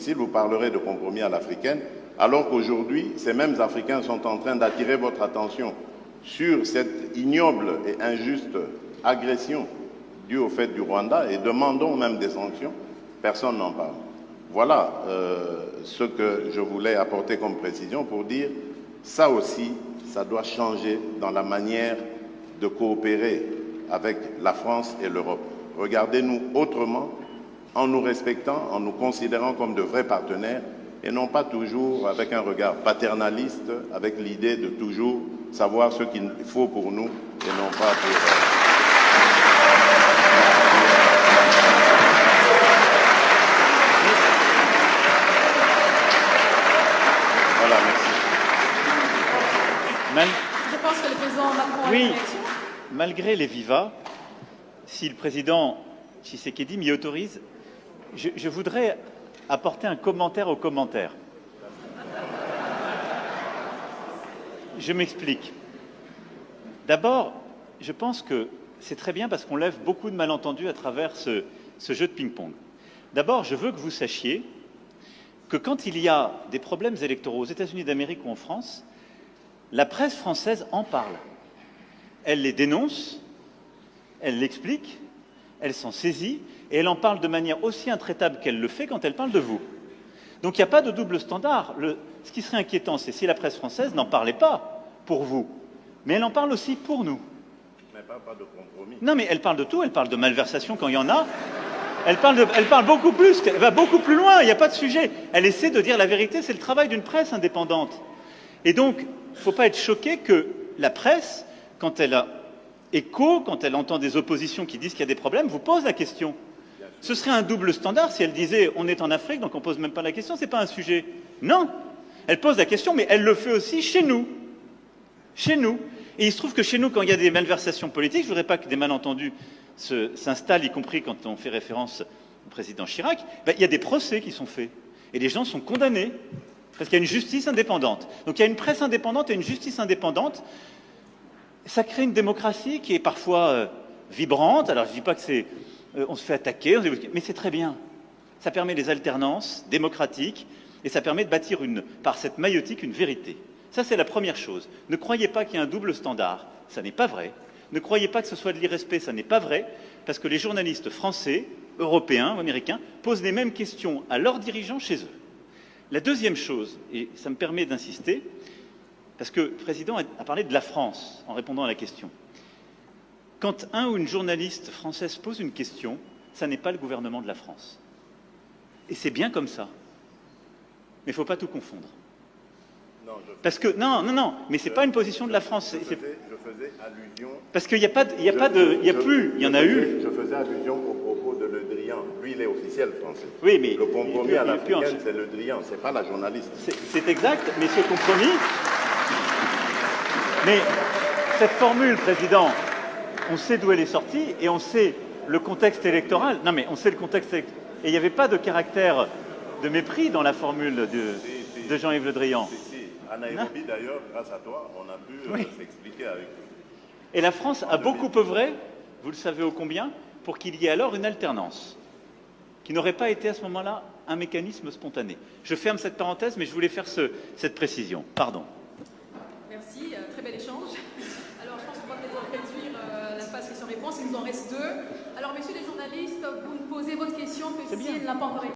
Si vous parlerez de compromis à l'africaine, alors qu'aujourd'hui, ces mêmes Africains sont en train d'attirer votre attention sur cette ignoble et injuste agression due au fait du Rwanda et demandons même des sanctions, personne n'en parle. Voilà ce que je voulais apporter comme précision pour dire, ça aussi, ça doit changer dans la manière de coopérer avec la France et l'Europe. Regardez-nous autrement, en nous respectant, en nous considérant comme de vrais partenaires, et non pas toujours avec un regard paternaliste, avec l'idée de toujours savoir ce qu'il faut pour nous, et non pas pour... Voilà, merci. Je pense que le président Macron a Oui, une réaction. malgré les vivas, si le président Tshisekedi m'y autorise, je voudrais apporter un commentaire au commentaire. Je m'explique. D'abord, je pense que c'est très bien parce qu'on lève beaucoup de malentendus à travers ce jeu de ping-pong. D'abord, je veux que vous sachiez que quand il y a des problèmes électoraux aux États-Unis d'Amérique ou en France, la presse française en parle. Elle les dénonce, elle l'explique, elle s'en saisit et elle en parle de manière aussi intraitable qu'elle le fait quand elle parle de vous. Donc il n'y a pas de double standard. Ce qui serait inquiétant, c'est si la presse française n'en parlait pas pour vous, mais elle en parle aussi pour nous. Mais pas de compromis. Non, mais elle parle de tout, elle parle de malversation quand il y en a. Elle parle beaucoup plus, elle va beaucoup plus loin, il n'y a pas de sujet. Elle essaie de dire la vérité, c'est le travail d'une presse indépendante. Et donc, il ne faut pas être choqué que la presse, quand elle a écho, quand elle entend des oppositions qui disent qu'il y a des problèmes, vous pose la question. Ce serait un double standard si elle disait on est en Afrique, donc on ne pose même pas la question, ce n'est pas un sujet. Non, elle pose la question, mais elle le fait aussi chez nous. Chez nous. Et il se trouve que chez nous, quand il y a des malversations politiques, je ne voudrais pas que des malentendus s'installent, y compris quand on fait référence au président Chirac, il y a des procès qui sont faits. Et les gens sont condamnés, parce qu'il y a une justice indépendante. Donc il y a une presse indépendante et une justice indépendante. Ça crée une démocratie qui est parfois vibrante. Alors je ne dis pas que c'est... on se fait attaquer, mais c'est très bien. Ça permet les alternances démocratiques et ça permet de bâtir par cette maïotique une vérité. Ça, c'est la première chose. Ne croyez pas qu'il y a un double standard, ça n'est pas vrai. Ne croyez pas que ce soit de l'irrespect, ça n'est pas vrai, parce que les journalistes français, européens ou américains posent les mêmes questions à leurs dirigeants chez eux. La deuxième chose, et ça me permet d'insister, parce que le président a parlé de la France en répondant à la question. Quand un ou une journaliste française pose une question, ça n'est pas le gouvernement de la France. Et c'est bien comme ça. Mais il ne faut pas tout confondre. Non, parce que non, mais c'est pas une position de la France. Je faisais allusion. Parce qu'il n'y a pas de, il y en a eu. Je faisais allusion au propos de Le Drian. Lui, il est officiel français. Oui, mais le compromis à l'africaine, c'est Le Drian, c'est pas la journaliste. C'est exact, mais ce compromis. Mais cette formule, président, on sait d'où elle est sortie et on sait le contexte électoral. Non, mais on sait le contexte électoral. Et il n'y avait pas de caractère de mépris dans la formule de Jean-Yves Le Drian. À Nairobi, d'ailleurs, grâce à toi, on a pu s'expliquer avec eux. Et la France a beaucoup œuvré, vous le savez ô combien, pour qu'il y ait alors une alternance, qui n'aurait pas été à ce moment-là un mécanisme spontané. Je ferme cette parenthèse, mais je voulais faire cette précision. Pardon. Merci, très bel échange. Alors, je pense qu'on va peut-être réduire la phase questions-réponses. Il nous en reste 2. Alors, messieurs les journalistes, vous me posez votre question que si elle n'a pas encore été